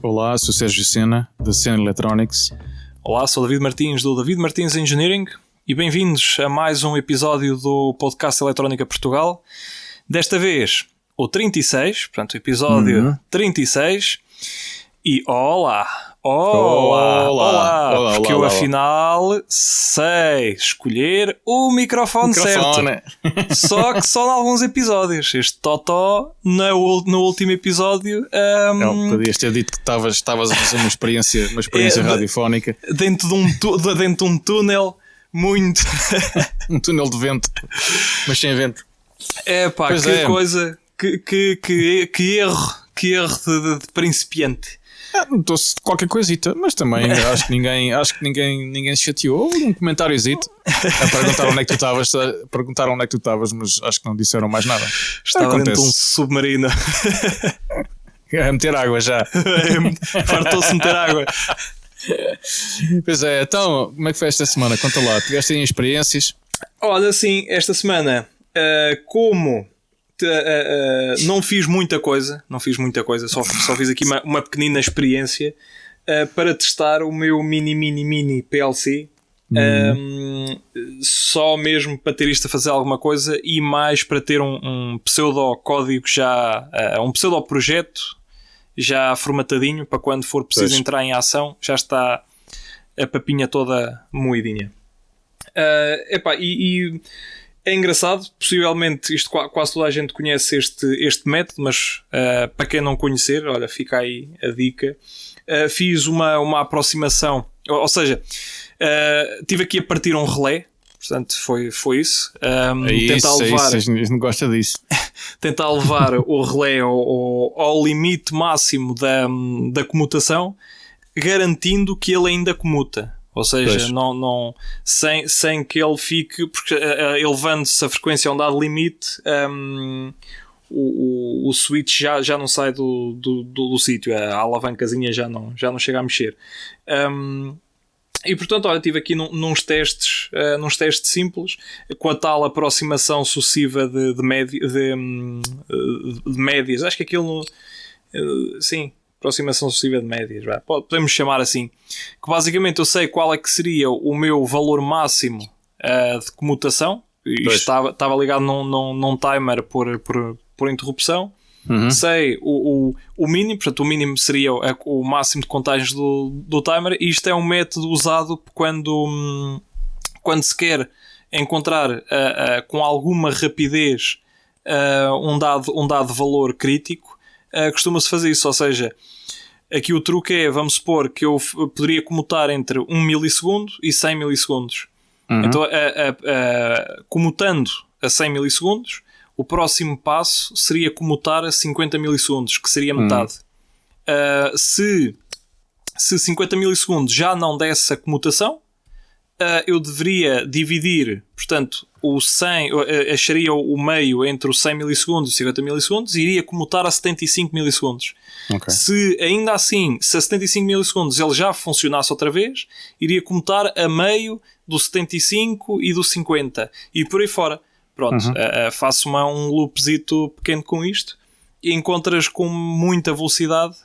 Olá, sou Sérgio Sena, da Sena Electronics. Olá, sou David Martins, do David Martins Engineering, e bem-vindos a mais um episódio do podcast Eletrónica Portugal. Desta vez, o 36, portanto, o episódio 36. E olá, porque eu afinal sei escolher o microfone certo. Só que só em alguns episódios. Este totó no último episódio. Não, podias ter dito que estavas a fazer uma experiência radiofónica. Dentro de um túnel muito. Um túnel de vento, mas sem vento. Coisa. Que erro de principiante. Notou-se qualquer coisita, mas também acho que ninguém se chateou. Um comentáriozito a perguntar onde é que tu estavas. Perguntaram onde é que tu estavas, mas acho que não disseram mais nada. Estava dentro de um submarino a meter água já. Fartou-se meter água. Pois é, então como é que foi esta semana? Conta lá, tiveste aí experiências? Olha, sim, esta semana não fiz muita coisa, só fiz aqui uma pequenina experiência para testar o meu mini PLC, só mesmo para ter isto a fazer alguma coisa e mais para ter um pseudo-código já, um pseudo-projeto já formatadinho para quando for preciso entrar em ação, já está a papinha toda moidinha. É engraçado, possivelmente isto quase toda a gente conhece este método, mas para quem não conhecer, olha, fica aí a dica. Fiz uma aproximação, ou seja, tive aqui a partir um relé, portanto foi isso. Não gosta disso. Tentar levar o relé ao limite máximo da comutação, garantindo que ele ainda comuta. Ou seja, sem que ele fique, porque elevando-se a frequência a um dado limite, o switch já não sai do sítio, a alavancazinha já não chega a mexer. E portanto, olha, estive aqui nos testes simples, com a tal aproximação sucessiva de médias. Acho que aquilo, sim, aproximação sucessiva de médias, podemos chamar assim, que basicamente eu sei qual é que seria o meu valor máximo de comutação. Isto estava ligado num timer por interrupção. Sei o mínimo, portanto o mínimo seria o máximo de contagens do timer, e isto é um método usado quando se quer encontrar com alguma rapidez um dado valor crítico. Costuma-se fazer isso, ou seja, aqui o truque é, vamos supor que eu poderia comutar entre 1 milissegundo e 100 milissegundos. Então, comutando a 100 milissegundos, o próximo passo seria comutar a 50 milissegundos, que seria metade. Se 50 milissegundos já não desse a comutação, eu deveria dividir, portanto, o 100, acharia o meio entre os 100 milissegundos e 50 milissegundos e iria comutar a 75 milissegundos. Se ainda assim, se a 75 milissegundos ele já funcionasse outra vez, iria comutar a meio do 75 e do 50 e por aí fora. Pronto, faço um loopzito pequeno com isto e encontras com muita velocidade,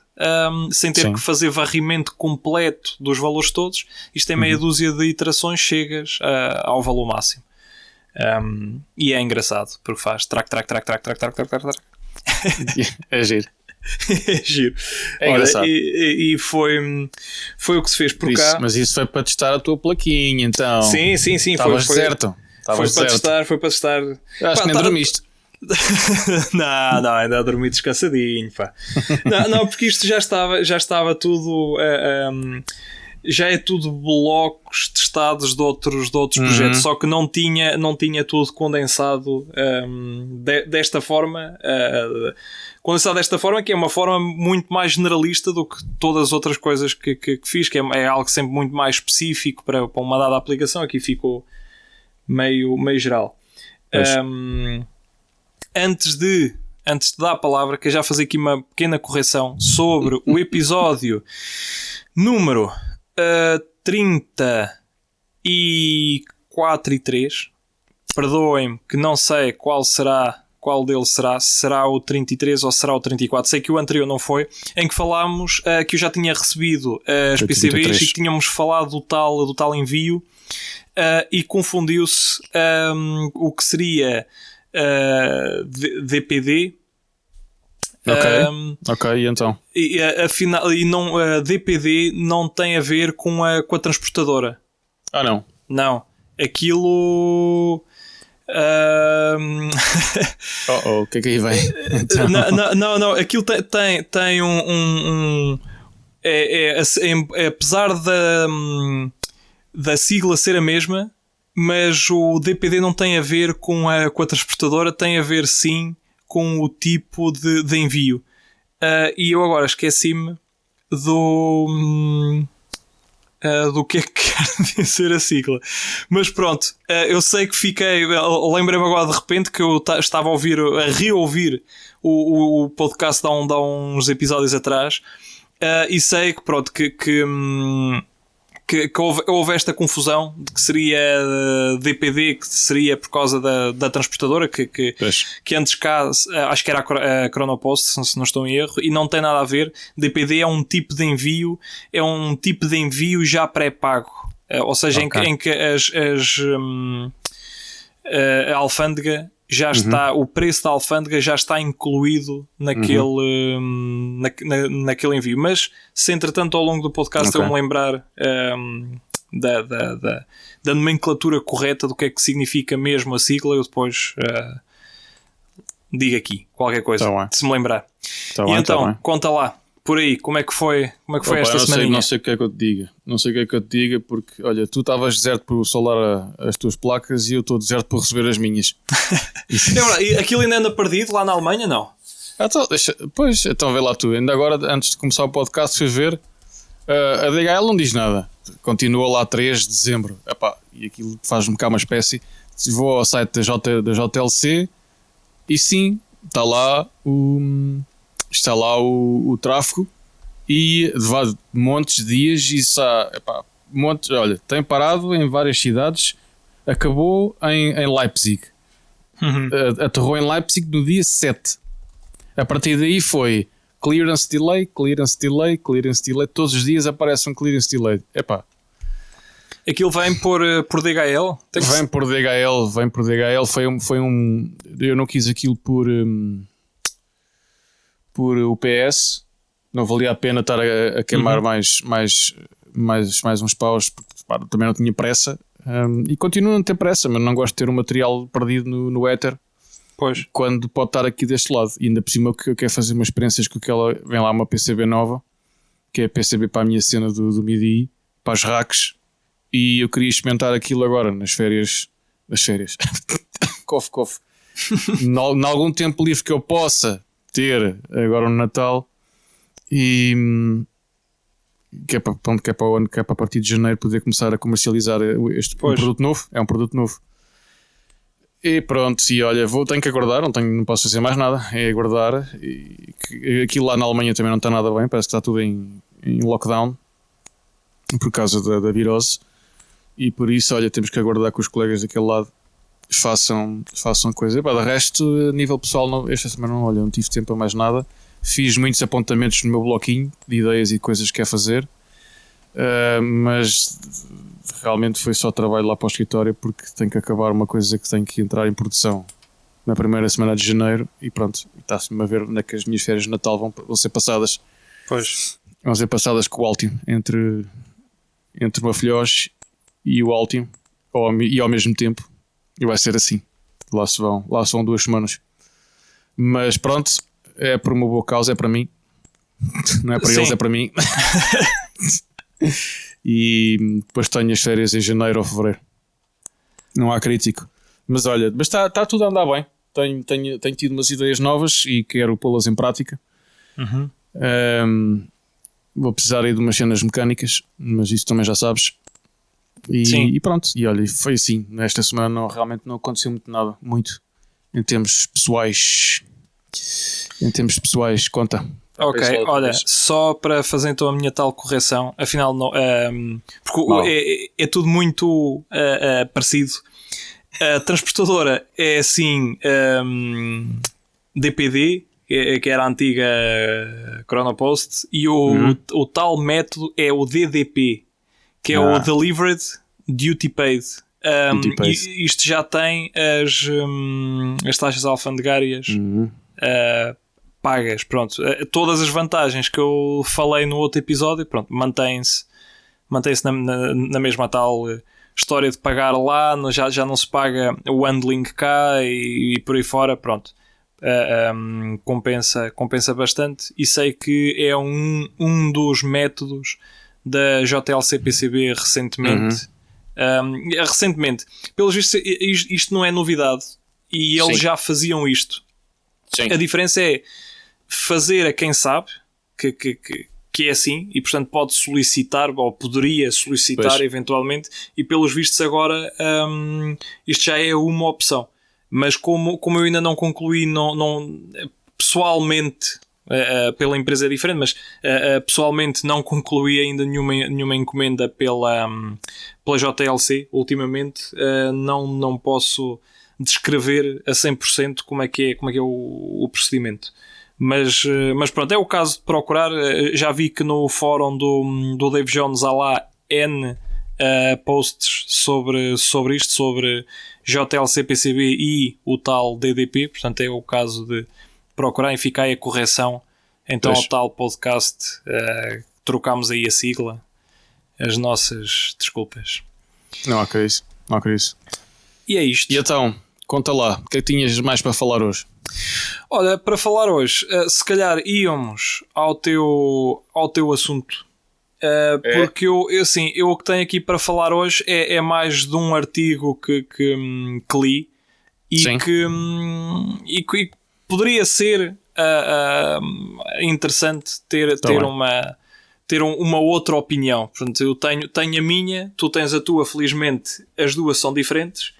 sem ter que fazer varrimento completo dos valores todos. Isto em meia dúzia de iterações chegas ao valor máximo. E é engraçado porque faz track. É giro. É giro. É engraçado. E foi o que se fez por cá. Mas isso foi para testar a tua plaquinha, então. Sim. Estavas certo. Foi para testar. Acho que nem dormiste. Não, ainda dormi descansadinho, pá. Não, porque isto já estava tudo. Já é tudo blocos testados de outros projetos, só que não tinha tudo condensado desta forma. Condensado desta forma, que é uma forma muito mais generalista do que todas as outras coisas que fiz, que é algo sempre muito mais específico para uma dada aplicação. Aqui ficou meio geral. Antes de dar a palavra, que eu já fazer aqui uma pequena correção sobre o episódio número 34 e 3. Perdoem-me que não sei qual qual deles será, se será o 33 ou será o 34. Sei que o anterior não foi, em que falámos que eu já tinha recebido as PCBs e que tínhamos falado do tal envio, e confundiu-se o que seria DPD. Ok, e então? Afinal, não, a DPD não tem a ver com a transportadora. Não? Não. Aquilo... o que é que aí vem? Então... Não, aquilo tem apesar da sigla ser a mesma, mas o DPD não tem a ver com a transportadora, tem a ver sim com o tipo de envio. E eu agora esqueci-me do que é que quer dizer a sigla. Mas pronto, eu sei que lembrei-me agora de repente que eu estava a reouvir o podcast de há uns episódios atrás, e sei que pronto, que houve esta confusão de que seria DPD, que seria por causa da transportadora, que antes cá acho que era a Chronopost, se não estou em erro, e não tem nada a ver. DPD é um tipo de envio, já pré-pago, ou seja, em que a alfândega já está, o preço da alfândega já está incluído naquele envio. Mas se entretanto ao longo do podcast eu me lembrar da nomenclatura correta do que é que significa mesmo a sigla, eu depois digo aqui qualquer coisa, se me lembrar. Então, conta lá, por aí, como é que foi esta semaninha? Não sei o que é que eu te diga, porque, olha, tu estavas deserto por solar as tuas placas e eu estou deserto por receber as minhas. E aquilo ainda anda perdido lá na Alemanha, não? Então vê lá tu. Ainda agora, antes de começar o podcast, fui ver. A DHL não diz nada. Continua lá 3 de dezembro. E aquilo faz-me cá uma espécie. Vou ao site da JLC e sim, está lá o tráfego e de montes de dias e olha, tem parado em várias cidades, acabou em Leipzig. Aterrou em Leipzig no dia 7. A partir daí foi clearance delay, todos os dias aparece um clearance delay. Aquilo vem por DHL? Vem por DHL, foi eu não quis aquilo por UPS, não valia a pena estar a queimar mais uns paus, porque também não tinha pressa, e continuo a não ter pressa, mas não gosto de ter o material perdido no éter, quando pode estar aqui deste lado. E ainda por cima que eu quero fazer umas experiências com aquela, vem lá uma PCB nova, que é a PCB para a minha cena do MIDI, para as racks, e eu queria experimentar aquilo agora nas férias cof em algum tempo livre que eu possa ter agora no Natal, e que é para o ano, que é para a partir de janeiro poder começar a comercializar este produto novo. É um produto novo. E pronto, e olha, tenho que aguardar, não posso fazer mais nada, é aguardar. Aquilo lá na Alemanha também não está nada bem, parece que está tudo em lockdown por causa da virose, e por isso, olha, temos que aguardar que os colegas daquele lado façam coisa. De resto, a nível pessoal, esta semana não tive tempo para mais nada. Fiz muitos apontamentos no meu bloquinho de ideias e coisas que quer fazer, mas realmente foi só trabalho lá para o escritório, porque tenho que acabar uma coisa que tem que entrar em produção na primeira semana de janeiro, e pronto, está-se-me a ver onde é que as minhas férias de Natal vão ser passadas. Vão ser passadas com o Altium, entre o Mafilhós e o Altium, e ao mesmo tempo. E vai ser assim. Lá se vão 2 semanas. Mas pronto, é por uma boa causa, é para mim. Não é para eles, é para mim. E depois tenho as férias em janeiro ou fevereiro. Não há crítico. Mas olha, está tudo a andar bem. Tenho tido umas ideias novas e quero pô-las em prática. Vou precisar aí de umas cenas mecânicas, mas isso também já sabes. E pronto, e olha, foi assim. Nesta semana realmente não aconteceu muito em termos pessoais. Conta. Ok, olha, só para fazer então a minha tal correção, afinal não, porque é tudo muito parecido. A transportadora é assim DPD, que era a antiga Chronopost, e o tal método é o DDP, que é o Delivered Duty Paid. Isto já tem as taxas alfandegárias pagas. Pronto. Todas as vantagens que eu falei no outro episódio, pronto, mantém-se na mesma tal história de pagar lá, já não se paga o handling cá e por aí fora, pronto. Compensa bastante, e sei que é um dos métodos da JLC-PCB recentemente. Recentemente, pelos vistos, isto não é novidade e eles já faziam isto. Sim. A diferença é fazer a quem sabe que é assim, e portanto pode solicitar, ou poderia solicitar eventualmente, e pelos vistos agora isto já é uma opção. Mas como eu ainda não concluí não pessoalmente, pela empresa é diferente, mas pessoalmente não concluí ainda nenhuma encomenda pela JLC ultimamente, não posso descrever a 100% como é que é o procedimento. Mas pronto, é o caso de procurar. Já vi que no fórum do Dave Jones há lá N posts sobre isto, sobre JLC PCB e o tal DDP. Portanto é o caso de procurar, e fica aí a correção então ao tal podcast. Trocámos aí a sigla, as nossas desculpas. Não há que isso. E é isto. E então, conta lá, o que é que tinhas mais para falar hoje? Olha, para falar hoje, se calhar íamos ao teu assunto, porque eu o que tenho aqui para falar hoje é mais de um artigo que li e que poderia ser interessante ter uma outra opinião. Portanto, eu tenho a minha, tu tens a tua, felizmente as duas são diferentes.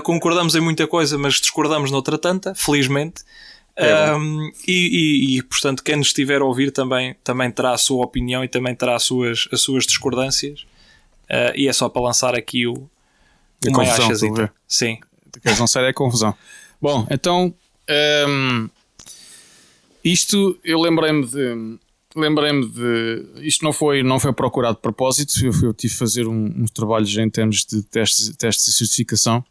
Concordamos em muita coisa, mas discordamos noutra tanta, felizmente. E portanto, quem nos estiver a ouvir também terá a sua opinião e também terá as suas discordâncias. E é só para lançar aqui uma achazita. Sim. Queres lançar é a confusão. Bom, então isto eu lembrei-me de isto não foi procurado de propósito. Eu tive de fazer uns trabalhos em termos de testes de certificação,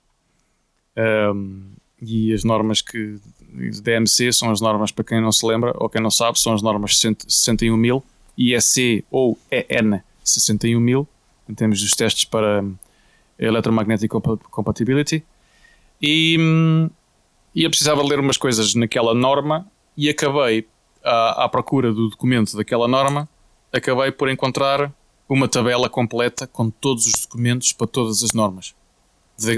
e as normas de DMC são as normas, para quem não se lembra ou quem não sabe, são as normas 61000 IEC ou EN 61000 em termos dos testes para Electromagnetic Compatibility, e eu precisava ler umas coisas naquela norma e acabei à procura do documento daquela norma, acabei por encontrar uma tabela completa com todos os documentos para todas as normas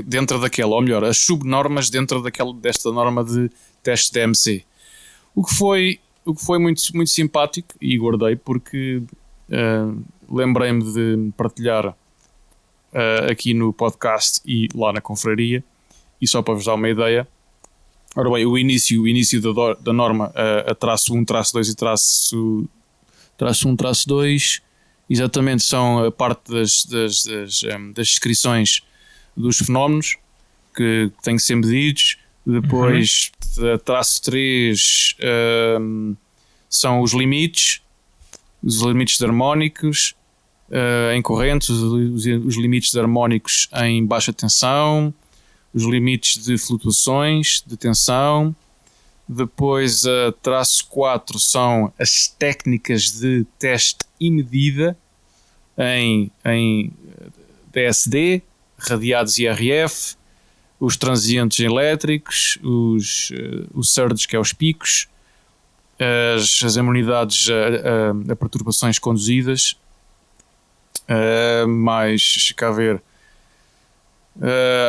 dentro daquela, ou melhor, as subnormas dentro desta norma de teste DMC. O que foi muito, muito simpático, e guardei porque lembrei-me de partilhar aqui no podcast e lá na confraria, e só para vos dar uma ideia. Ora bem, o início da norma, a traço 1, traço 2 e traço 1, traço 2, exatamente, são a parte das descrições dos fenómenos que têm que ser medidos. Depois, traço 3, são os limites de harmónicos em correntes, os limites de harmónicos em baixa tensão, os limites de flutuações de tensão. Depois, a traço 4 são as técnicas de teste e medida em DSD, radiados IRF, os transientes elétricos, os surges, que é os picos, as amenidades a perturbações conduzidas, mais, deixa cá ver,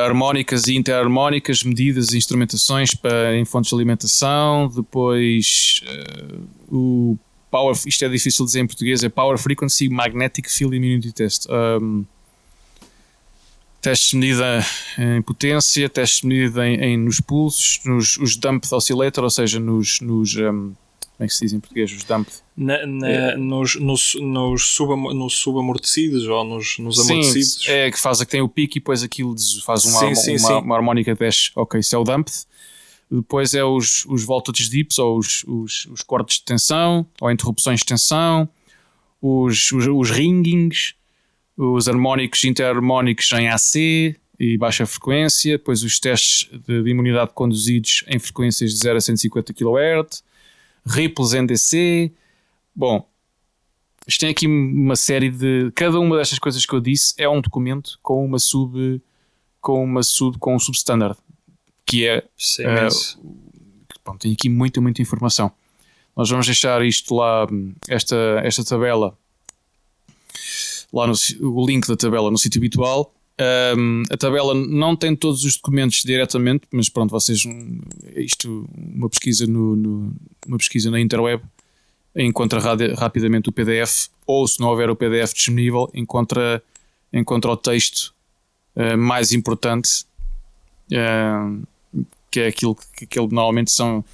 harmónicas e interharmónicas, medidas e instrumentações em fontes de alimentação. Depois o Power, isto é difícil de dizer em português, é Power Frequency Magnetic Field Immunity Test. Testes de medida em potência, testes de medida nos pulsos, os dump oscillator, ou seja, como é que se diz em português? Os dumped. Nos subamortecidos ou nos amortecidos. Sim, que tem o pico e depois aquilo faz uma harmónica desce. Ok, isso é o dumped. Depois é os voltage dips ou os cortes de tensão ou interrupções de tensão, os ringings, os harmónicos interharmónicos em AC e baixa frequência, depois os testes de imunidade conduzidos em frequências de 0 a 150 kHz, ripples em DC. Bom, isto tem aqui uma série de... Cada uma destas coisas que eu disse é um documento com um substandard, que é... Bom, tem aqui muita informação. Nós vamos deixar isto lá, esta tabela, lá o link da tabela no sítio habitual. A tabela não tem todos os documentos diretamente, mas pronto, vocês, uma pesquisa uma pesquisa na interweb encontra rapidamente o PDF, ou se não houver o PDF disponível, encontra o texto mais importante, que é aquilo que normalmente são.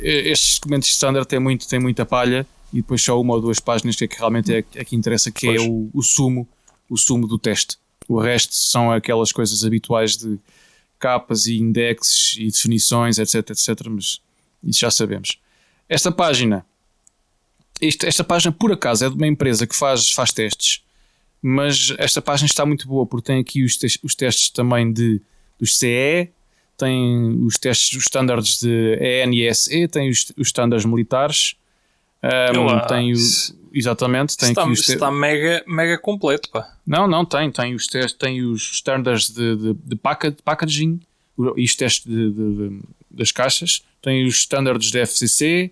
Estes documentos standard têm muita palha, e depois só uma ou duas páginas que realmente é que interessa, que é o sumo do teste. O resto são aquelas coisas habituais de capas e indexes e definições, etc, mas isso já sabemos. Esta página por acaso é de uma empresa que faz testes, mas esta página está muito boa porque tem aqui os testes também dos CE, tem os testes dos standards de ENISE, tem os standards militares, tem exatamente, tem aqui os está mega completo, pá. Não, tem os testes, tem os standards de packaging e os testes das caixas, tem os standards de FCC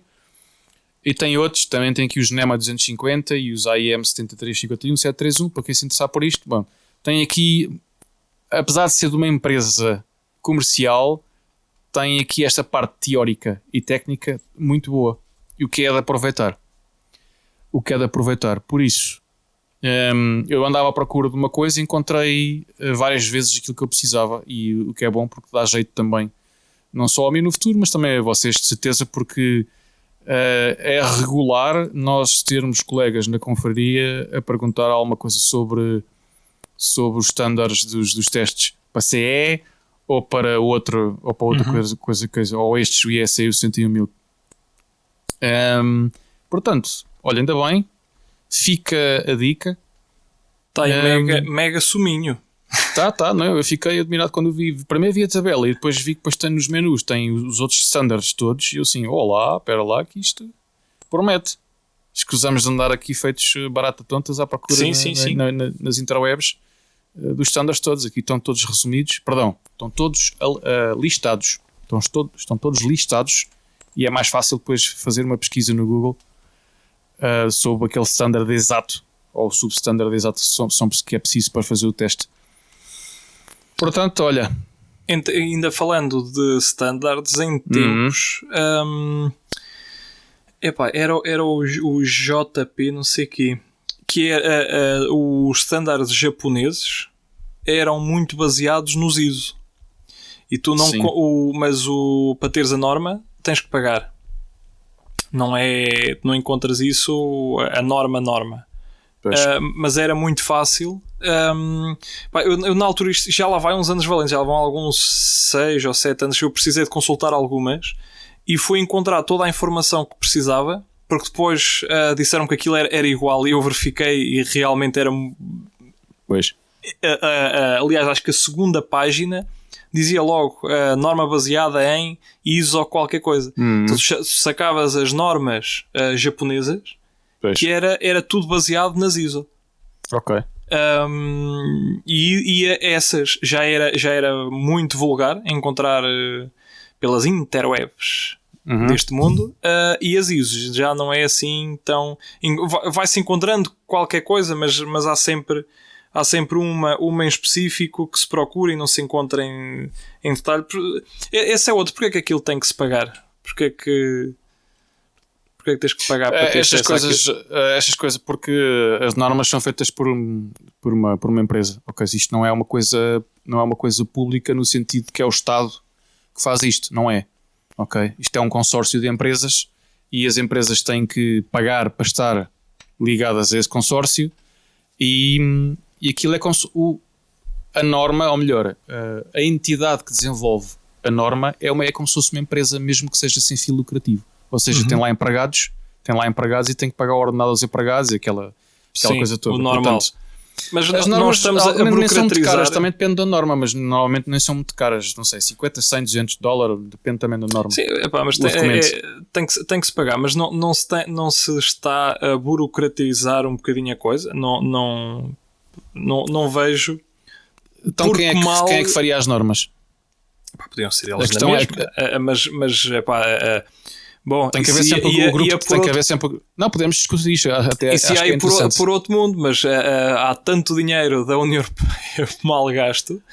e tem outros, também tem aqui os NEMA 250 e os AIM 7351, 731, para quem se interessar por isto. Bom, tem aqui, apesar de ser de uma empresa comercial, tem aqui esta parte teórica e técnica muito boa, e o que é de aproveitar. Por isso, eu andava à procura de uma coisa e encontrei várias vezes aquilo que eu precisava, e o que é bom porque dá jeito também, não só a mim no futuro, mas também a vocês, de certeza, porque é regular nós termos colegas na confraria a perguntar alguma coisa sobre os standards dos testes para CE ou para outra coisa, ou estes, o ISA e o 101.000. Portanto, olha, ainda bem, fica a dica. Está aí mega suminho. Tá, não, eu fiquei admirado quando vi. Primeiro vi a tabela e depois vi que depois tem nos menus, tem os outros standards todos, e eu assim, olá, espera lá, que isto promete. Escusamos de andar aqui feitos barata tontas à procura nas interwebs dos standards todos. Aqui estão todos resumidos, estão todos listados. Estão todos listados, e é mais fácil depois fazer uma pesquisa no Google sobre aquele standard exato ou o substandard exato que é preciso para fazer o teste. Portanto, olha, ainda falando de standards em tempos, era o JP não sei quê, que os standards japoneses eram muito baseados nos ISO, e tu não mas para teres a norma tens que pagar, não encontras isso a norma. Mas era muito fácil. Eu na altura, isto já lá vai uns anos valentes, já lá vão alguns 6 ou 7 anos que eu precisei de consultar algumas, e fui encontrar toda a informação que precisava, porque depois disseram que aquilo era igual, e eu verifiquei e realmente era. Pois. Aliás, acho que a segunda página dizia logo norma baseada em ISO ou qualquer coisa. Então, sacavas as normas japonesas, pois, que era tudo baseado nas ISO. Ok. E essas já era muito vulgar encontrar pelas interwebs deste mundo, e as ISOs já não é assim tão. Vai-se encontrando qualquer coisa, mas há sempre uma em específico que se procura e não se encontra em detalhe. Esse é outro. Porquê é que aquilo tem que se pagar? Porquê é que tens que pagar para ter estas coisas? Porque as normas são feitas por uma empresa. Ok, isto não é uma coisa pública no sentido que é o Estado que faz isto, não é? Ok, isto é um consórcio de empresas e as empresas têm que pagar para estar ligadas a esse consórcio, e aquilo é a norma, ou melhor, a entidade que desenvolve a norma é como se fosse uma empresa, mesmo que seja sem fim lucrativo. Ou seja, tem lá empregados e tem que pagar o ordenado aos empregados e aquela coisa toda. O normal. Portanto, mas as nós estamos a nem são muito caras, burocratizar. também depende da norma, mas normalmente nem são muito caras, não sei, 50, 100, $200, depende também da norma. Sim, mas tem que se pagar, mas não se está a burocratizar um bocadinho a coisa. Não vejo. Então quem é que faria as normas? Podiam ser eles na mesma, bom, tem que haver sempre o grupo, tem que haver sempre. Não, podemos discutir isto até. Isso ia por outro mundo, mas há tanto dinheiro da União Europeia mal gasto.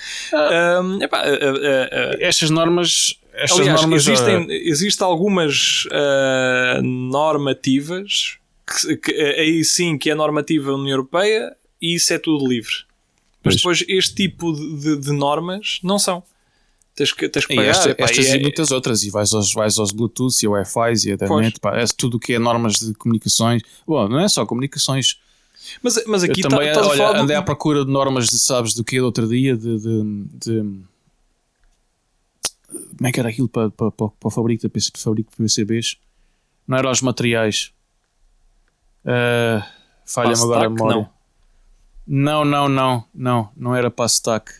Estas normas. Aliás, existem algumas normativas que aí sim que é normativa da União Europeia e isso é tudo livre. Mas depois este tipo de normas não são. Tens que pagar. Estas e muitas outras. E vais aos Bluetooth e ao Wi-Fi e a Ethernet. É tudo o que é normas de comunicações. Bom, não é só comunicações. Mas aqui eu também andei à procura de normas sabes do que do outro dia como é que era aquilo para o fabrico de PCBs? Não eram os materiais. Falha-me agora a memória. Não era para stack.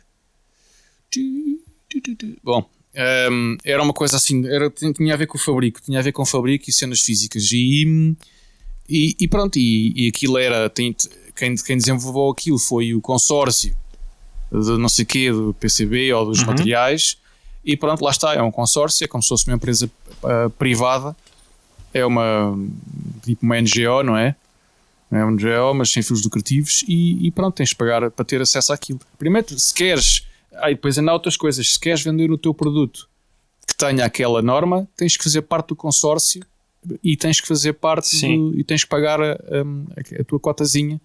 Bom, era uma coisa assim, tinha a ver com o fabrico, e cenas físicas e pronto, e aquilo era, quem desenvolveu aquilo foi o consórcio de não sei o quê, do PCB ou dos materiais, e pronto, lá está, é um consórcio, é como se fosse uma empresa privada, é tipo uma NGO, não é? É uma NGO, mas sem fins lucrativos, e pronto, tens de pagar para ter acesso àquilo. Primeiro, se queres. Depois ainda há outras coisas. Se queres vender o teu produto que tenha aquela norma, tens que fazer parte do consórcio e tens que fazer parte e tens que pagar a tua cotazinha.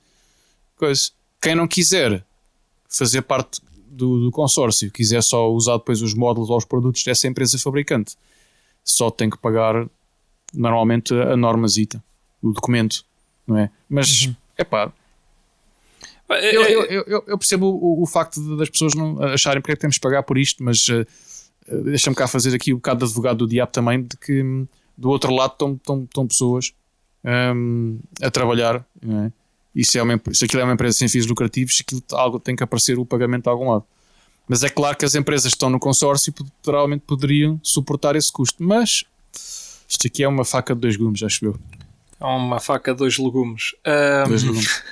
Quem não quiser fazer parte do consórcio, quiser só usar depois os módulos ou os produtos dessa empresa fabricante, só tem que pagar normalmente a normazita, o documento, não é? Mas, eu percebo o facto das pessoas não acharem porque é que temos que pagar por isto, mas deixa-me cá fazer aqui um bocado de advogado do diabo também, de que do outro lado estão pessoas a trabalhar, não é? Se aquilo é uma empresa sem fins lucrativos, algo tem que aparecer o pagamento de algum lado. Mas é claro que as empresas que estão no consórcio provavelmente poderiam suportar esse custo, mas isto aqui é uma faca de dois gumes, acho eu. É uma faca de dois legumes. Dois legumes.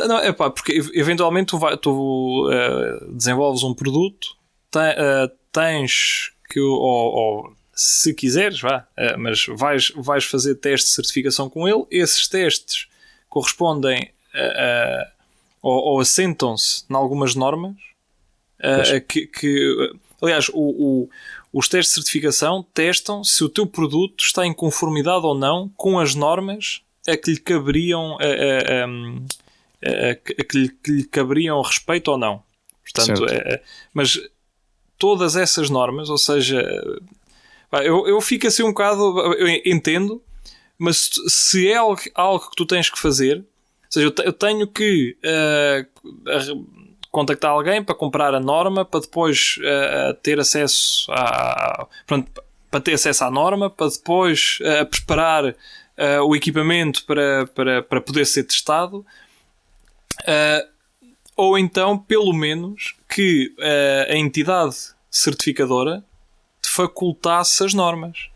Não, porque eventualmente tu desenvolves um produto, tens que, ou se quiseres, mas vais fazer testes de certificação com ele. Esses testes correspondem ou assentam-se em algumas normas aliás, os testes de certificação testam se o teu produto está em conformidade ou não com as normas a que lhe caberiam que lhe caberiam respeito ou não. Portanto, mas todas essas normas, ou seja, eu fico assim um bocado, eu entendo, mas se é algo que tu tens que fazer, ou seja, eu tenho que contactar alguém para comprar a norma, para depois ter acesso para ter acesso à norma, para depois preparar o equipamento para poder ser testado, ou então pelo menos que a entidade certificadora te facultasse as normas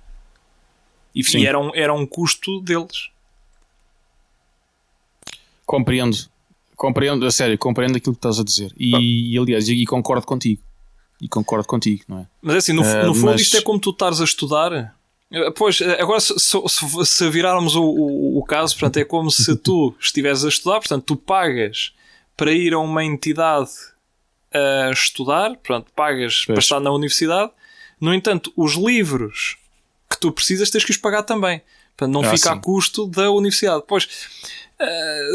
e era um custo deles. Compreendo, a sério, compreendo aquilo que estás a dizer e aliás, concordo contigo, não é? Mas assim, no fundo isto é como tu estares a estudar. Pois, agora se virarmos o caso, portanto, é como se tu estiveres a estudar, portanto, tu pagas para ir a uma entidade a estudar, portanto, pagas para estar na universidade. No entanto, os livros que tu precisas tens que os pagar também, portanto, não fica a custo da universidade. Pois,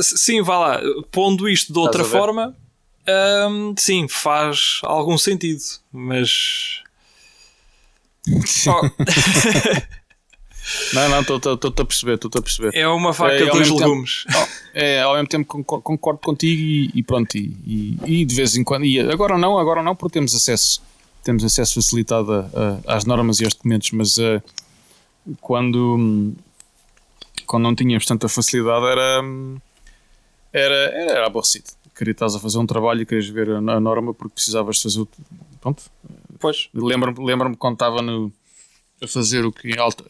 sim, vá lá, pondo isto de outra forma, sim, faz algum sentido, mas Não, estou a perceber, É uma faca de dois legumes. Ao mesmo tempo concordo contigo e pronto, e de vez em quando, e agora não, porque temos acesso facilitado às normas e aos documentos, mas quando não tínhamos tanta facilidade era aborrecido. Queria estar a fazer um trabalho e querias ver a norma porque precisavas de fazer pronto. Pois. Lembro-me quando estava a fazer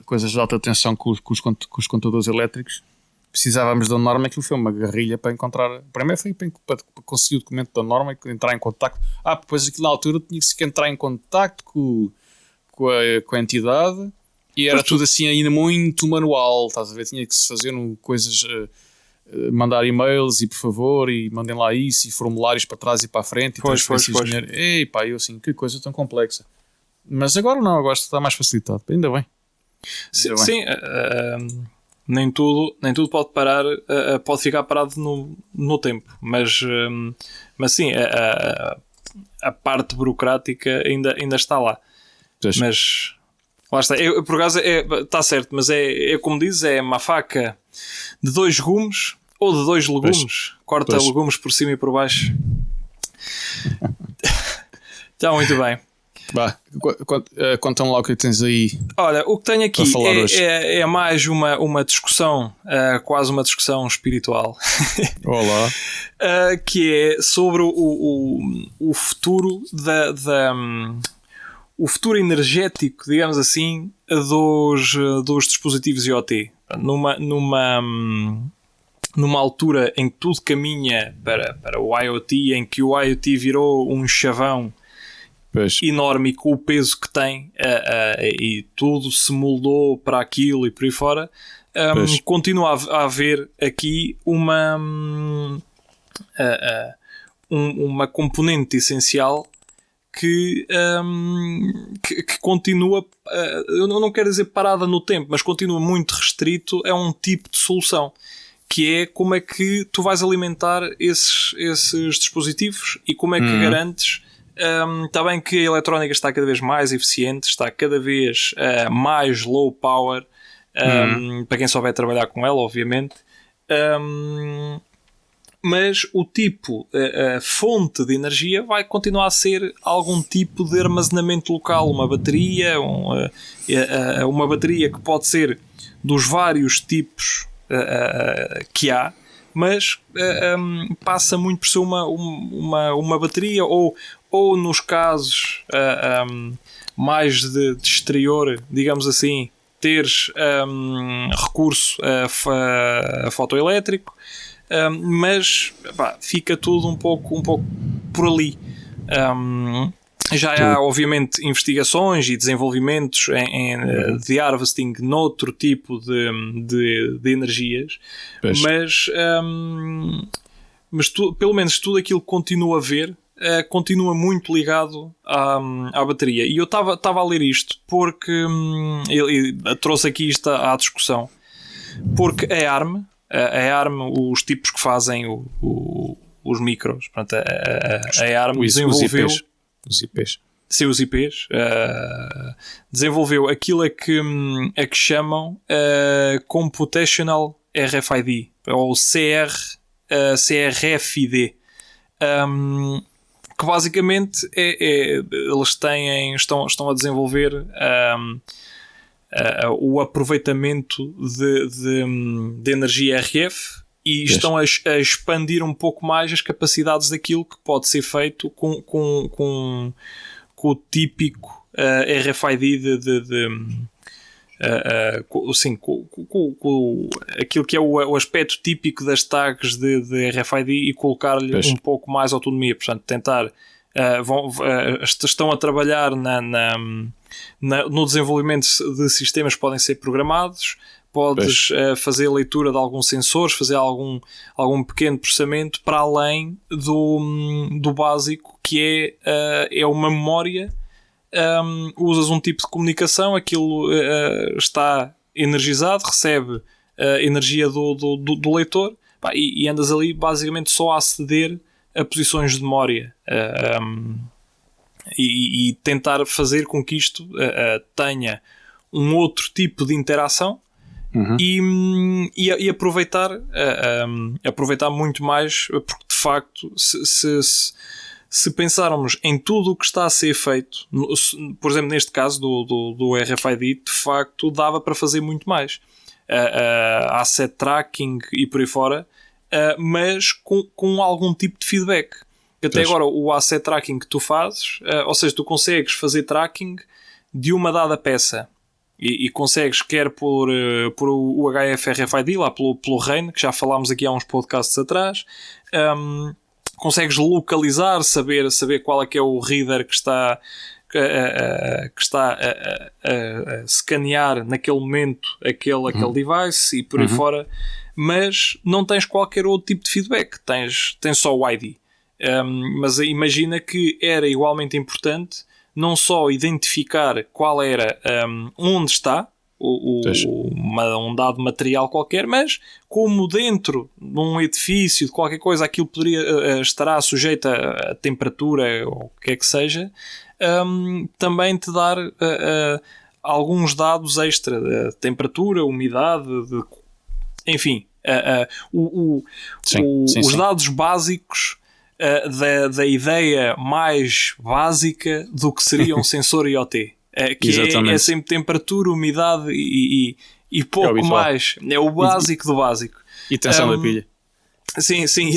coisas de alta tensão com os contadores elétricos, precisávamos da norma. Aquilo foi uma guerrilha para encontrar. Primeiro foi para conseguir o documento da norma e entrar em contacto. Depois aquilo na altura tinha-se que entrar em contacto com a entidade e era tudo assim ainda muito manual, estás a ver? Tinha que se fazer coisas, mandar e-mails e por favor, e mandem lá isso, e formulários para trás e para a frente, e transferências de dinheiro. Ei pá, eu assim, que coisa tão complexa. Mas agora não, agora está mais facilitado, ainda bem. Sim, nem tudo pode parar, pode ficar parado no tempo, mas sim, a parte burocrática ainda está lá. Mas lá está, por acaso está certo, mas é como dizes, é uma faca de 2 gumes ou de 2 legumes, corta legumes por cima e por baixo. Está muito bem. Conta-me lá o que tens aí. Olha, o que tenho aqui é mais uma discussão, quase uma discussão espiritual. Olá. Que é sobre o futuro o futuro energético, digamos assim, dos dispositivos IoT. Numa altura em que tudo caminha para o IoT, em que o IoT virou um chavão enorme com o peso que tem, e tudo se moldou para aquilo e por aí fora, continua a haver aqui uma componente essencial que continua, eu não quero dizer parada no tempo, mas continua muito restrito a um tipo de solução, que é como é que tu vais alimentar esses dispositivos e como é que garantes. Está bem que a eletrónica está cada vez mais eficiente, está cada vez mais low power, para quem souber trabalhar com ela, obviamente. Mas o tipo, a fonte de energia vai continuar a ser algum tipo de armazenamento local, uma bateria, uma bateria que pode ser dos vários tipos que há, mas passa muito por ser uma bateria ou nos casos mais de exterior, digamos assim, teres recurso a fotoelétrico, mas fica tudo um pouco por ali. Já há obviamente investigações e desenvolvimentos de harvesting noutro tipo de energias, mas pelo menos tudo aquilo que continua a ver continua muito ligado à bateria. E eu estava a ler isto porque ele trouxe aqui isto à discussão, porque a ARM, os tipos que fazem os micros, portanto, a ARM desenvolveu os IPs. Sim, os IPs, desenvolveu aquilo a que chamam Computational RFID, ou CRFID, que basicamente eles estão a desenvolver o aproveitamento de energia RF e estão a expandir um pouco mais as capacidades daquilo que pode ser feito com o típico RFID com aquilo que é o aspecto típico das tags de RFID e colocar-lhe um pouco mais autonomia. Portanto, tentar estão a trabalhar no desenvolvimento de sistemas que podem ser programados. Podes fazer a leitura de alguns sensores, fazer algum pequeno processamento para além do básico, que é uma memória. Usas um tipo de comunicação, aquilo está energizado, recebe energia do leitor, e andas ali basicamente só a aceder a posições de memória e tentar fazer com que isto tenha um outro tipo de interação. E aproveitar muito mais, porque de facto se pensarmos em tudo o que está a ser feito, por exemplo neste caso do RFID, de facto dava para fazer muito mais, asset tracking e por aí fora, mas com algum tipo de feedback. Até agora o asset tracking que tu fazes, ou seja, tu consegues fazer tracking de uma dada peça e consegues, quer por o HF-RFID, lá pelo RAIN, que já falámos aqui há uns podcasts atrás, consegues localizar, saber qual é que é o reader que está a escanear naquele momento aquele device e por aí fora, mas não tens qualquer outro tipo de feedback, tens só o ID. Mas imagina que era igualmente importante não só identificar qual era onde está um dado material qualquer, mas como dentro de um edifício, de qualquer coisa, aquilo estará sujeito a temperatura ou o que é que seja, também te dar alguns dados extra de temperatura, umidade, enfim, os dados básicos da ideia mais básica do que seria um sensor IoT. Que é sempre temperatura, umidade e pouco mais. É o básico do básico. E tensão da pilha. Sim, e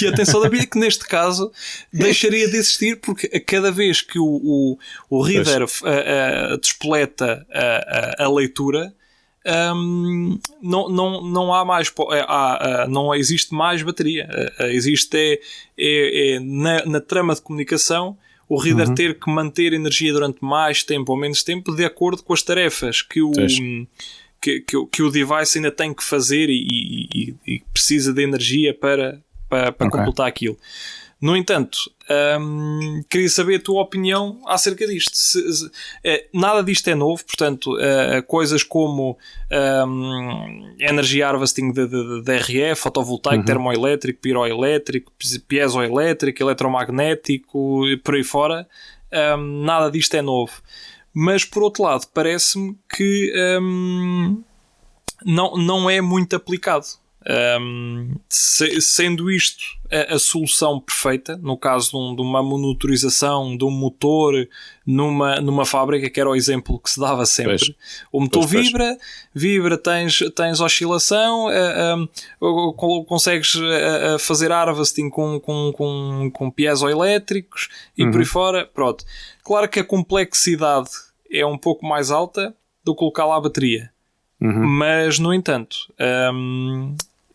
a tensão da pilha, que neste caso deixaria de existir, porque a cada vez que o reader despoleta a leitura, não há mais, não existe mais bateria. Existe na trama de comunicação o reader ter que manter energia durante mais tempo ou menos tempo de acordo com as tarefas que o device ainda tem que fazer e precisa de energia para completar aquilo. No entanto, queria saber a tua opinião acerca disto. Nada disto é novo, portanto, coisas como energy harvesting de RF, fotovoltaico, termoelétrico, piroelétrico, piezoelétrico, eletromagnético e por aí fora, nada disto é novo. Mas, por outro lado, parece-me que não é muito aplicado. Sendo isto a solução perfeita, no caso de uma monitorização de um motor numa fábrica, que era o exemplo que se dava sempre. O motor vibra, tens oscilação, consegues fazer harvesting com piezoelétricos e por aí fora. Pronto. Claro que a complexidade é um pouco mais alta do que colocar lá a bateria, mas no entanto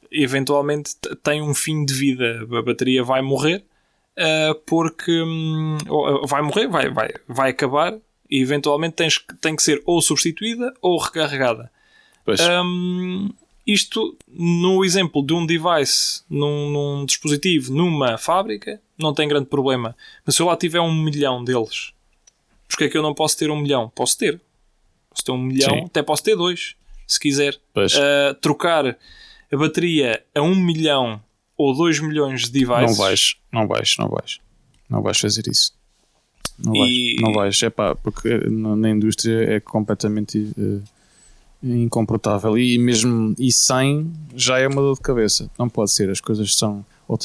eventualmente tem um fim de vida. A bateria vai morrer, porque vai acabar e eventualmente tem que ser ou substituída ou recarregada. Isto no exemplo de um device, num dispositivo, numa fábrica, não tem grande problema. Mas se eu lá tiver 1 milhão deles, porque é que eu não posso ter 1 milhão? Posso ter 1 milhão, até posso ter 2 se quiser. Trocar a bateria a 1 milhão ou 2 milhões de devices. Não vais fazer isso. Não vais. Porque na indústria é completamente incomportável. E mesmo sem já é uma dor de cabeça. Não pode ser. As coisas são ou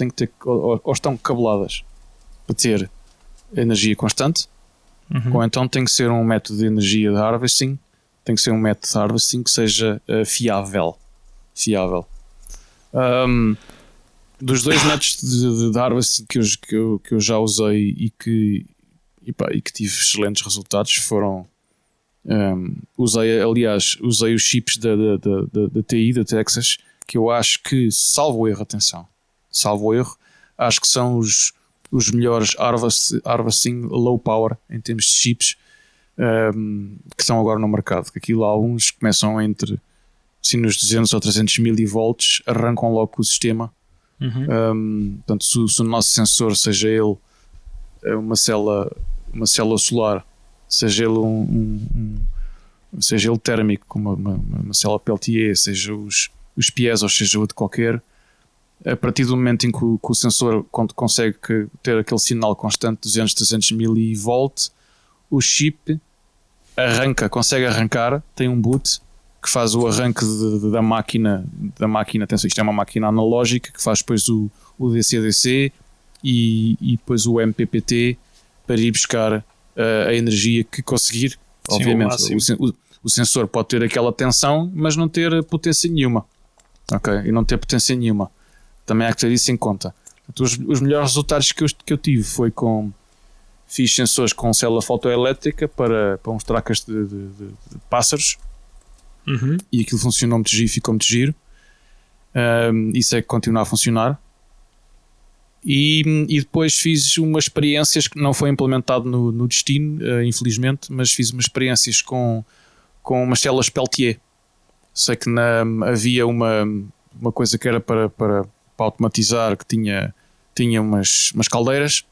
estão cabeladas para ter energia constante, ou então tem que ser um método de energia de harvesting. Tem que ser um método de harvesting que seja fiável. Dos 2 métodos de harvesting que eu já usei e que tive excelentes resultados foram usei os chips da TI, da Texas, que eu acho que, salvo erro, acho que são os melhores harvesting low power em termos de chips que estão agora no mercado. Aquilo, alguns começam entre assim, nos 200 ou 300 milivolts, arrancam logo com o sistema. Portanto, se o nosso sensor, seja ele uma célula solar, seja ele seja ele térmico, como uma célula Peltier, seja os piesos, seja o de qualquer, a partir do momento em que o sensor consegue ter aquele sinal constante de 200, 300 milivolt, o chip consegue arrancar, tem um boot que faz o arranque da máquina, atenção, isto é uma máquina analógica que faz depois o DC-DC e depois o MPPT para ir buscar a energia que conseguir. Sim, obviamente o sensor pode ter aquela tensão, mas não ter potência nenhuma, ok? E não ter potência nenhuma, também há que ter isso em conta. Então, os melhores resultados que eu tive foi fiz sensores com célula fotoelétrica para uns tracas de pássaros. E aquilo funcionou muito giro, ficou muito giro. Isso é que continua a funcionar. E depois fiz umas experiências que não foi implementado no destino, infelizmente, mas fiz umas experiências com umas células Peltier. Sei que havia uma coisa que era para automatizar, que tinha umas caldeiras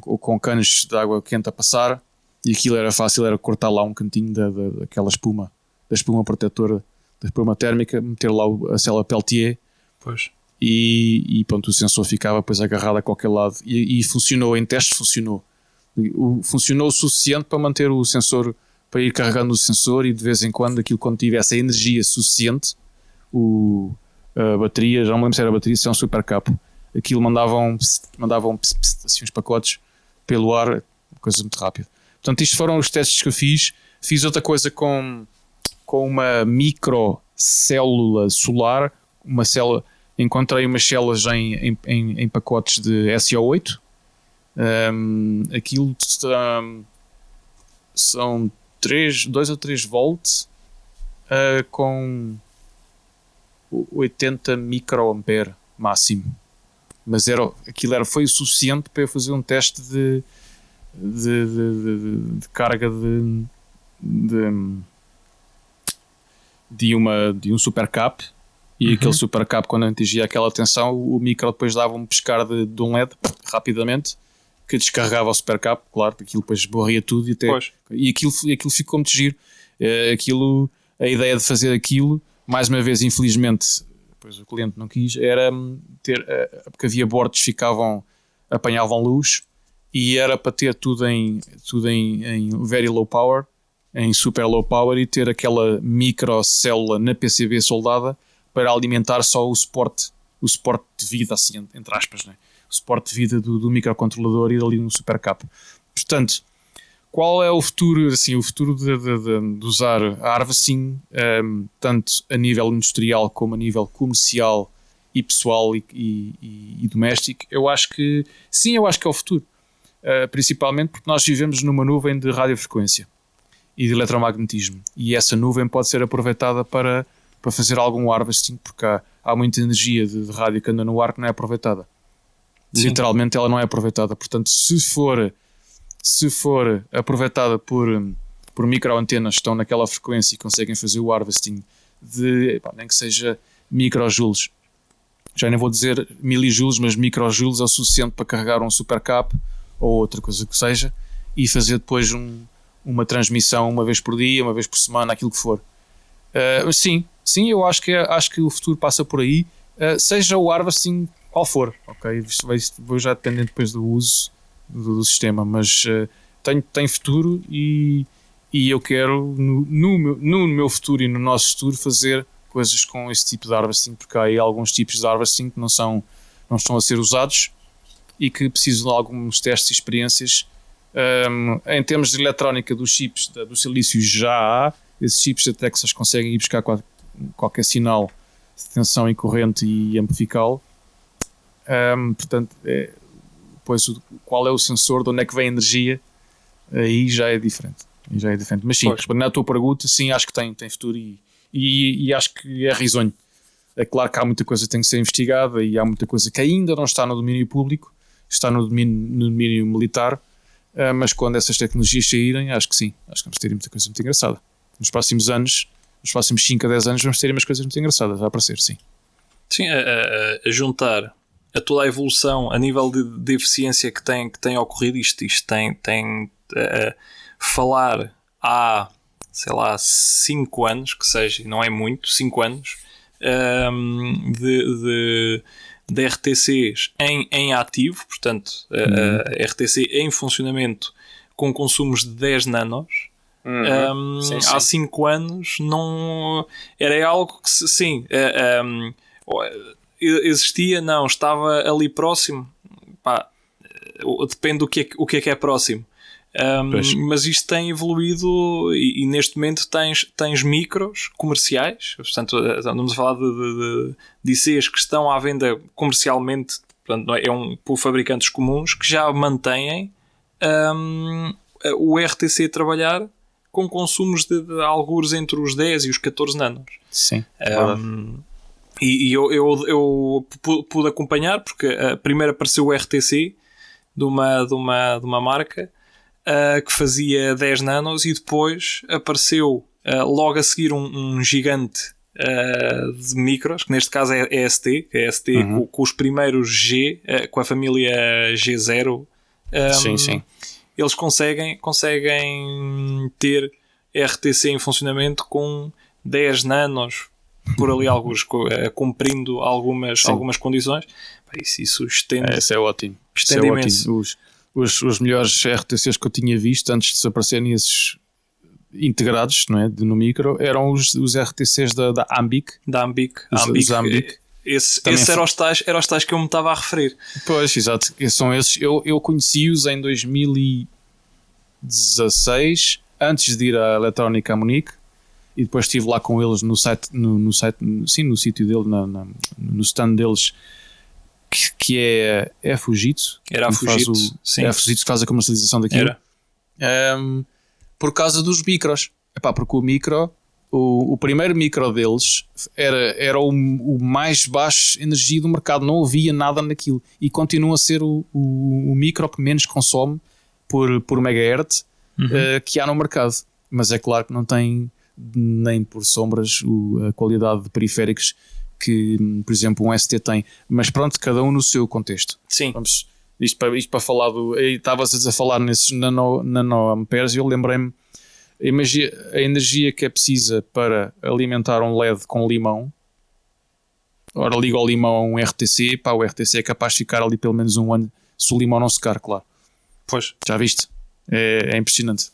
com canos de água quente a passar, e aquilo era fácil, era cortar lá um cantinho daquela espuma, da espuma protetora, da espuma térmica, meter lá a célula Peltier. Pois. E pronto, o sensor ficava depois agarrado a qualquer lado e funcionou, em testes funcionou o suficiente para manter o sensor, para ir carregando o sensor, e de vez em quando quando tivesse a energia suficiente, a bateria, já não me lembro se era a bateria, se é um super capo, aquilo mandavam assim uns pacotes pelo ar, coisa muito rápida. Portanto, isto foram os testes que eu fiz outra coisa com uma microcélula solar, uma célula. Encontrei umas células em pacotes de SO8. Aquilo são 2 ou 3 volts com 80 microampere máximo. Mas foi o suficiente para eu fazer um teste de carga de um supercap. E aquele supercap, quando atingia aquela tensão, o micro depois dava um pescar de um LED rapidamente, que descarregava o supercap, claro, aquilo depois esborria tudo e aquilo ficou muito giro. A ideia de fazer aquilo, mais uma vez, infelizmente, depois o cliente não quis, era ter, porque havia bordos que apanhavam luz, e era para ter tudo em very low power, em super low power, e ter aquela microcélula na PCB soldada para alimentar só o suporte de vida, assim, entre aspas, né? O suporte de vida do microcontrolador e ali no supercap. Portanto, qual é o futuro? Assim, o futuro de usar a harvesting, tanto a nível industrial como a nível comercial e pessoal e doméstico? Eu acho que sim, eu acho que é o futuro. Principalmente porque nós vivemos numa nuvem de radiofrequência e de eletromagnetismo, e essa nuvem pode ser aproveitada para fazer algum harvesting, porque há muita energia de rádio que anda no ar que não é aproveitada. Sim. Literalmente ela não é aproveitada. Portanto, se for aproveitada por microantenas que estão naquela frequência e conseguem fazer o harvesting nem que seja microjoules, já nem vou dizer milijoules, mas microjoules é o suficiente para carregar um supercap ou outra coisa que seja, e fazer depois uma transmissão uma vez por dia, uma vez por semana, aquilo que for. Sim, eu acho que o futuro passa por aí, seja o harvesting qual for, ok? Isto vai já dependendo depois do uso do sistema, mas tem futuro, e eu quero no meu futuro e no nosso futuro fazer coisas com esse tipo de harvesting, porque há aí alguns tipos de harvesting que não estão a ser usados e que precisam de alguns testes e experiências. Em termos de eletrónica dos chips do silício, já há esses chips até que vocês conseguem ir buscar qualquer sinal de tensão e corrente e amplificá-lo. Portanto, depois qual é o sensor, de onde é que vem a energia, aí já é diferente. Mas sim, respondendo à tua pergunta, sim, acho que tem futuro, e acho que é risonho. É claro que há muita coisa que tem que ser investigada, e há muita coisa que ainda não está no domínio público, está no domínio militar, mas quando essas tecnologias saírem, acho que sim, acho que vamos ter muita coisa muito engraçada. Nos próximos anos, nos próximos 5 a 10 anos, vamos ter umas coisas muito engraçadas a aparecer, sim. Sim, a juntar a toda a evolução a nível de eficiência que tem ocorrido, isto tem falar há, sei lá, 5 anos, que seja, não é muito, 5 anos, de RTCs em ativo, portanto, RTC em funcionamento com consumos de 10 nanos. Sim, sim. Há 5 anos não era algo que sim, existia, não, estava ali próximo. Pá, depende do que é próximo. Mas isto tem evoluído e neste momento tens micros comerciais, portanto estamos a falar de ICs que estão à venda comercialmente, portanto, por fabricantes comuns que já mantêm o RTC a trabalhar com consumos de algures entre os 10 e os 14 nanos. Sim. E eu pude acompanhar, porque primeiro apareceu o RTC de uma marca que fazia 10 nanos, e depois apareceu logo a seguir um gigante de micros, que neste caso é a ST, que é a ST com os primeiros G, com a família G0. Sim. Eles conseguem ter RTC em funcionamento com 10 nanos por ali, alguns cumprindo algumas condições. Isso estende. Isso é ótimo. Estende imenso. Os melhores RTCs que eu tinha visto antes de se aparecerem esses integrados, não é, no micro, eram os RTCs da Ambic. Da Ambic. Os Ambic. Esse eram os tais que eu me estava a referir. Pois, exato. São esses. Eu conheci-os em 2016, antes de ir à Eletrónica a Munique, e depois estive lá com eles no site, no sítio dele, no stand deles, que é a Fujitsu. Era a Fujitsu, sim. É a Fujitsu que faz a comercialização daquilo. Era. Por causa dos micros. Porque o micro, o primeiro micro deles era o mais baixo energia do mercado. Não havia nada naquilo. E continua a ser o micro que menos consome por megahertz que há no mercado. Mas é claro que não tem nem por sombras a qualidade de periféricos que, por exemplo, um ST tem. Mas pronto, cada um no seu contexto. Sim. Vamos, isto para falar estavas a falar nesses nanoamperes e eu lembrei-me a energia que é precisa para alimentar um LED com limão. Ora, liga o limão a um RTC, o RTC é capaz de ficar ali pelo menos um ano se o limão não secar, claro. Pois. Já viste? É impressionante.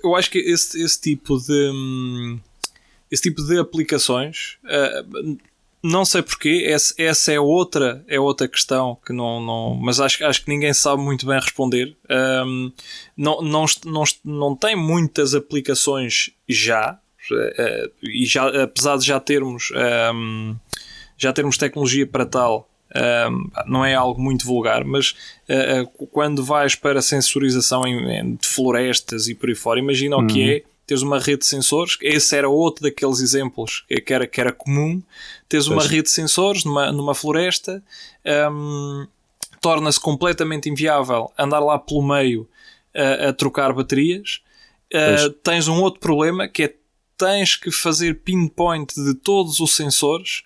Eu acho que esse tipo de aplicações, não sei porquê, essa é outra questão que não, mas acho que ninguém sabe muito bem responder. Não tem muitas aplicações já, e já, apesar de já termos tecnologia para tal. Não é algo muito vulgar, mas quando vais para sensorização de florestas e por aí fora, imagina o que é teres uma rede de sensores. Esse era outro daqueles exemplos que era comum. Teres uma rede de sensores numa floresta, torna-se completamente inviável andar lá pelo meio a trocar baterias. Tens um outro problema, que é tens que fazer pinpoint de todos os sensores.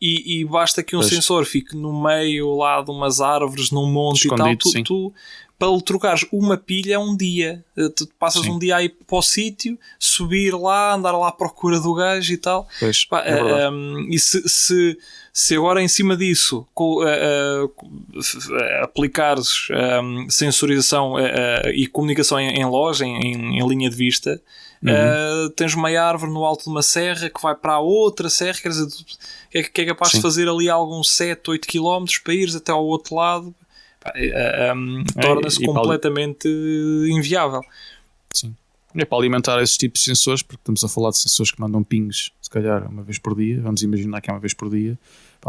E basta que um sensor fique no meio lá de umas árvores, num monte escondido, e tal, tu para lhe trocares uma pilha é um dia. Tu passas um dia aí para o sítio, subir lá, andar lá à procura do gajo e tal. E se agora em cima disso aplicares sensorização e comunicação em loja, em linha de vista, tens uma árvore no alto de uma serra que vai para a outra serra, quer dizer, que é capaz de fazer ali alguns 7, 8 km para ires até ao outro lado. Torna-se completamente inviável. Sim. É para alimentar esses tipos de sensores, porque estamos a falar de sensores que mandam pings, se calhar uma vez por dia. Vamos imaginar que é uma vez por dia.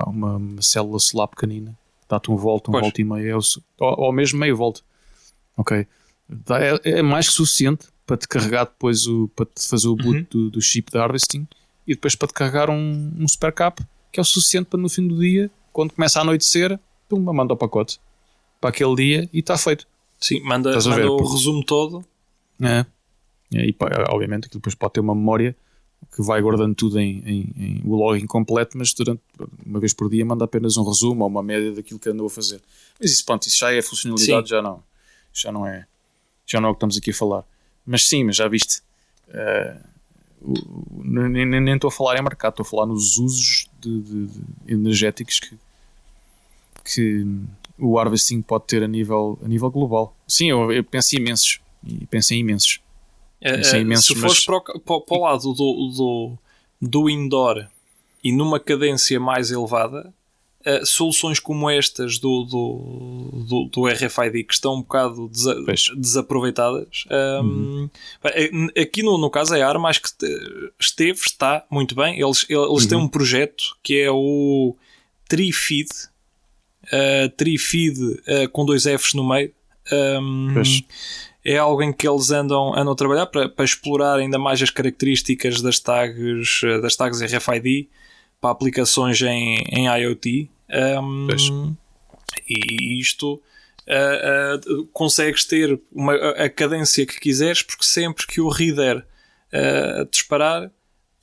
Uma célula solar pequenina dá-te um volt e meio, ou mesmo meio volt. Ok, é mais que suficiente para te carregar depois para te fazer o boot do chip de harvesting, e depois para te carregar um super cap, que é o suficiente para no fim do dia, quando começa a anoitecer, manda o pacote para aquele dia e está feito. Sim, manda o resumo todo. E obviamente aquilo depois pode ter uma memória que vai guardando tudo em o login completo, mas durante uma vez por dia manda apenas um resumo ou uma média daquilo que andou a fazer. Mas isso já é funcionalidade. Sim. já não é o que estamos aqui a falar. Mas sim, mas já viste, nem estou a falar em mercado, estou a falar nos usos de energéticos que o harvesting pode ter a nível global. Sim, eu penso em imensos. E penso em imensos. Se fores para o lado do indoor e numa cadência mais elevada, soluções como estas do RFID, que estão um bocado desaproveitadas, aqui no caso a ARM, acho que está muito bem. Eles têm um projeto que é o TreeFeed, com 2 Fs no meio. É algo em que eles andam a trabalhar para explorar ainda mais as características das tags RFID para aplicações em IoT. E isto consegues ter a cadência que quiseres, porque sempre que o reader disparar,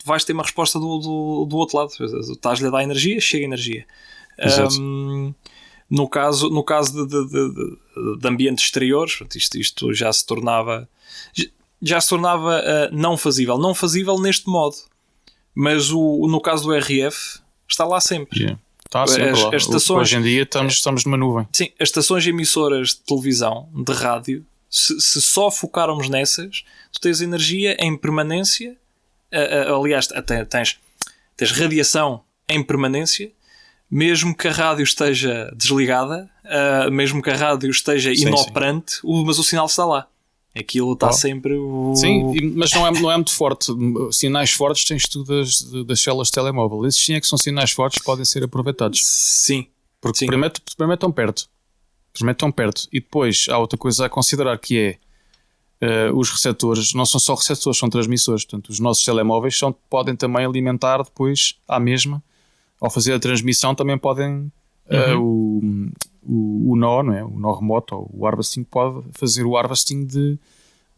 vais ter uma resposta do outro lado. Estás-lhe a dar energia, chega energia. No caso de ambientes exteriores, isto já se tornava não fazível. Não fazível neste modo. Mas no caso do RF, está lá sempre. Yeah. Está sempre lá. As estações, hoje em dia estamos numa nuvem. Sim, as estações emissoras de televisão, de rádio, se só focarmos nessas, tu tens energia em permanência. Aliás, tens radiação em permanência, mesmo que a rádio esteja desligada, mesmo que a rádio esteja inoperante, mas o sinal está lá. Aquilo está sempre... Sim, mas não é muito forte. Sinais fortes tens tu das células de telemóvel. Esses sim é que são sinais fortes que podem ser aproveitados. Sim. Porque primeiro estão perto. E depois há outra coisa a considerar, que é os receptores, não são só receptores, são transmissores. Portanto, os nossos telemóveis podem também alimentar depois à mesma. Ao fazer a transmissão também podem... o nó, não é? O nó remoto ou o harvesting pode fazer o harvesting de...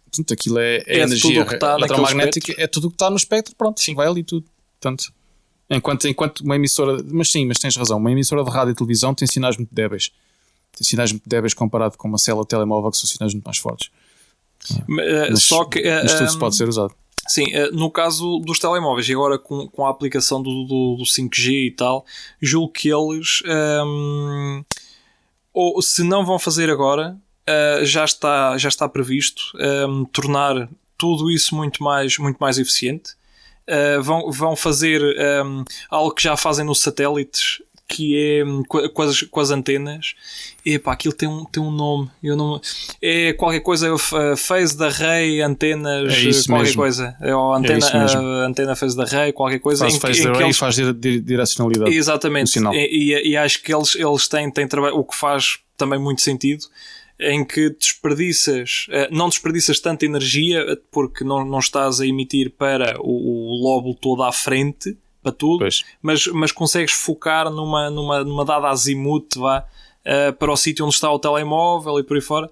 Portanto, aquilo é energia eletromagnética, é tudo o que está no espectro, pronto, vai ali tudo. Portanto, enquanto uma emissora... Mas tens razão, uma emissora de rádio e televisão tem sinais muito débeis. Tem sinais muito débeis comparado com uma célula de telemóvel, que são sinais muito mais fortes. Mas tudo pode ser usado. Sim, no caso dos telemóveis e agora com a aplicação do 5G e tal, julgo que eles ou se não vão fazer agora, já está previsto tornar tudo isso muito mais eficiente. Vão fazer algo que já fazem nos satélites, que é com as antenas. Epá, aquilo tem um nome. É qualquer coisa, phased array, antenas, qualquer mesmo. Coisa. Ou antena phased array, qualquer coisa. Phased array faz direcionalidade. Exatamente. Sinal. E acho que eles têm trabalho, o que faz também muito sentido, em que não desperdiças tanta energia, porque não estás a emitir para o lóbulo todo à frente, para tudo, mas consegues focar numa dada azimute, para o sítio onde está o telemóvel e por aí fora.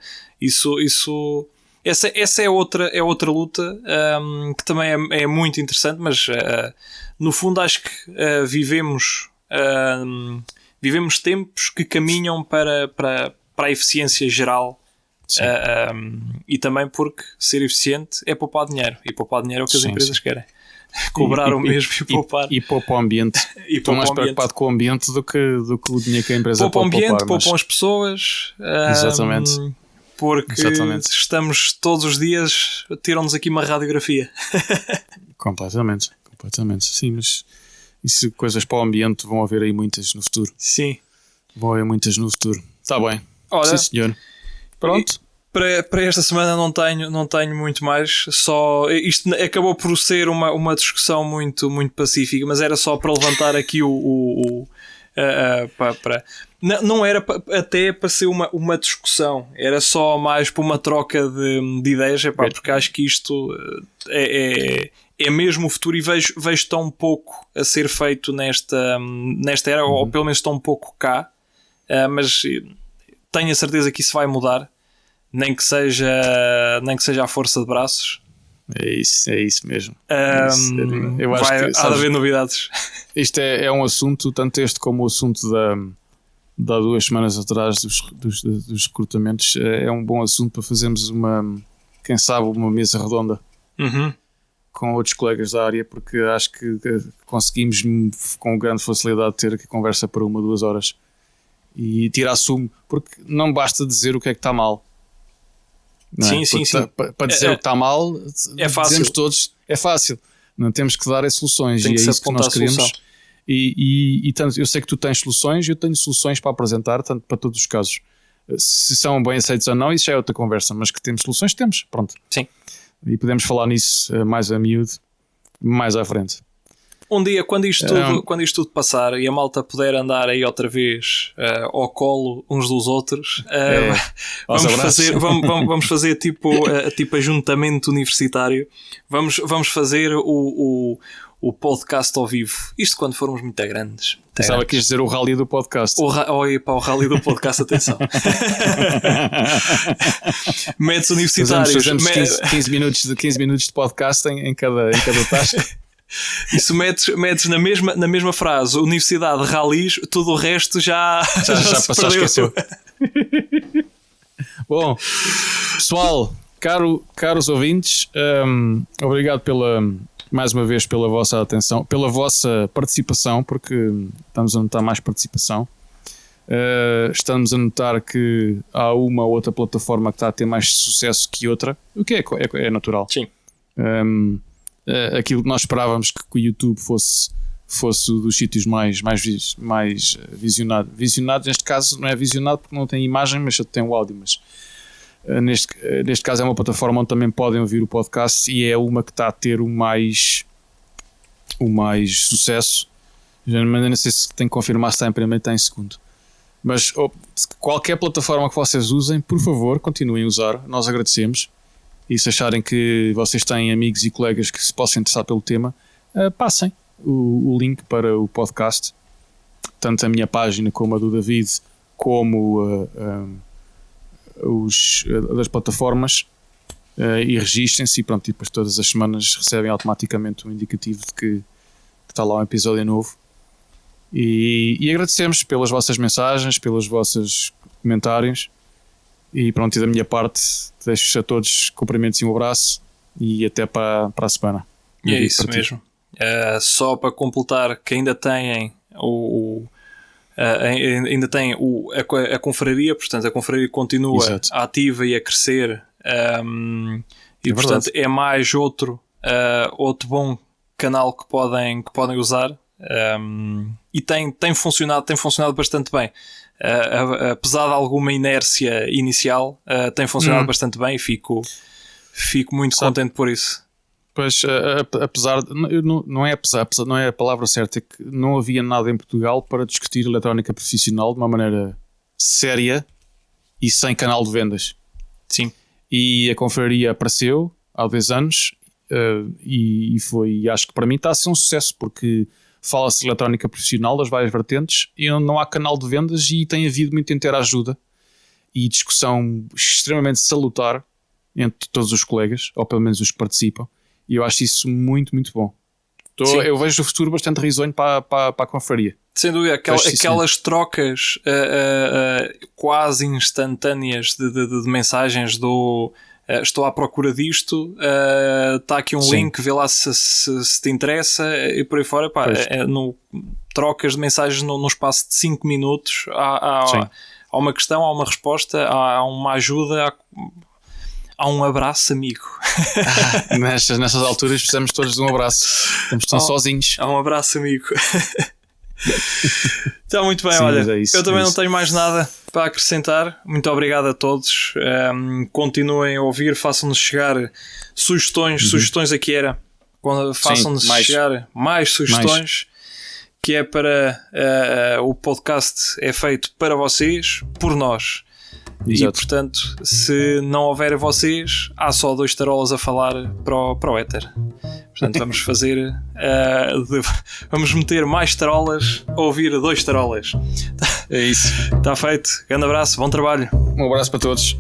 Essa é outra luta que também é muito interessante, mas no fundo acho que vivemos tempos que caminham para a eficiência geral. E também porque ser eficiente é poupar dinheiro, e poupar dinheiro é o que as empresas querem. Cobrar o mesmo e poupar. E poupa o ambiente. Estou mais preocupado com o ambiente do que o dinheiro que a empresa poupa pode poupar. Poupam as pessoas. Exatamente. Porque estamos todos os dias, tiram-nos aqui uma radiografia. Completamente. Sim, mas isso, coisas para o ambiente, vão haver aí muitas no futuro. Sim. Vão haver muitas no futuro. Está bem. Olha, sim, senhor. Pronto. Para esta semana não tenho muito mais. Só isto acabou por ser uma discussão muito, muito pacífica, mas era só para levantar aqui não era até para ser uma discussão, era só mais para uma troca de ideias, porque acho que isto é mesmo o futuro, e vejo tão pouco a ser feito nesta era, ou pelo menos tão pouco cá, mas tenho a certeza que isso vai mudar. Nem que seja à força de braços. É isso mesmo. Eu acho que há de haver novidades. Isto é um assunto, tanto este como o assunto de há 2 semanas atrás dos recrutamentos. É um bom assunto para fazermos quem sabe, uma mesa redonda com outros colegas da área, porque acho que conseguimos com grande facilidade ter aqui conversa por 1 ou 2 horas. e tira assumo, porque não basta dizer o que é que está mal. Não é? Sim. Para dizer o que está mal, é fácil. dizemos todos, é fácil. Não temos que dar as soluções. Tem e que é se isso que nós apontar a queremos. solução. E tanto, eu sei que tu tens soluções, eu tenho soluções para apresentar, tanto para todos os casos. Se são bem aceitos ou não, isso já é outra conversa, mas que temos soluções, temos. Pronto. Sim. E podemos falar nisso mais a miúdo, mais à frente. Um dia, quando isto tudo passar e a malta puder andar aí outra vez ao colo uns dos outros, vamos fazer tipo ajuntamento universitário. Vamos fazer o podcast ao vivo. Isto quando formos muito grandes. Pensava que ias dizer o rally do podcast. O rally do podcast, atenção. Métodos universitários. Fazemos 15 minutos de podcast em cada tasca. Isso metes na mesma frase universidade, rallies, tudo o resto já passou, esqueceu. Bom, pessoal, caros ouvintes, obrigado mais uma vez pela vossa atenção, pela vossa participação, porque estamos a notar mais participação. Estamos a notar que há uma ou outra plataforma que está a ter mais sucesso que outra, o que é natural. Sim. Aquilo que nós esperávamos que o YouTube fosse dos sítios mais visionados. Visionado, neste caso não é visionado porque não tem imagem, mas tem o áudio. Mas neste caso é uma plataforma onde também podem ouvir o podcast e é uma que está a ter o mais sucesso. Já não sei se tem que confirmar se está em primeiro ou está em segundo. Mas qualquer plataforma que vocês usem, por favor, continuem a usar. Nós agradecemos. E se acharem que vocês têm amigos e colegas que se possam interessar pelo tema, passem o link para o podcast, tanto a minha página como a do David, como das plataformas, e registrem-se e pronto, e depois todas as semanas recebem automaticamente um indicativo de que está lá um episódio novo. E agradecemos pelas vossas mensagens, pelos vossos comentários. E pronto, e da minha parte deixo-vos a todos cumprimentos e um abraço e até para a semana. E é isso mesmo. Só para completar que ainda têm a confraria, portanto a confraria continua ativa e a crescer, e portanto é mais outro bom canal que podem usar, e tem funcionado bastante bem. Apesar de alguma inércia inicial, tem funcionado bastante bem e fico muito contente por isso. Pois, apesar de, não é a palavra certa, é que não havia nada em Portugal para discutir eletrónica profissional de uma maneira séria e sem canal de vendas. Sim. E a confraria apareceu há 10 anos, e acho que para mim está a ser um sucesso, porque fala-se de eletrónica profissional das várias vertentes e não há canal de vendas, e tem havido muita interajuda e discussão extremamente salutar entre todos os colegas, ou pelo menos os que participam, e eu acho isso muito, muito bom. Eu vejo o futuro bastante risonho para a confraria. Sem dúvida, aquelas trocas quase instantâneas de mensagens do estou à procura disto, está aqui um link, vê lá se te interessa, e por aí fora, trocas de mensagens no espaço de 5 minutos, há uma questão, há uma resposta, há uma ajuda, há um abraço amigo. Nessas alturas precisamos todos de um abraço, estamos tão sozinhos. Há um abraço amigo. Está muito bem. Olha, eu também não tenho mais nada para acrescentar. Muito obrigado a todos. Continuem a ouvir, façam-nos chegar sugestões aqui era. Façam-nos chegar mais sugestões, que é para o podcast é feito para vocês, por nós. Exato. E portanto, se não houver vocês, há só 2 tarolas a falar para o éter. Portanto, vamos fazer vamos meter mais tarolas a ouvir 2 tarolas. É isso. Está feito. Grande abraço, bom trabalho. Um abraço para todos.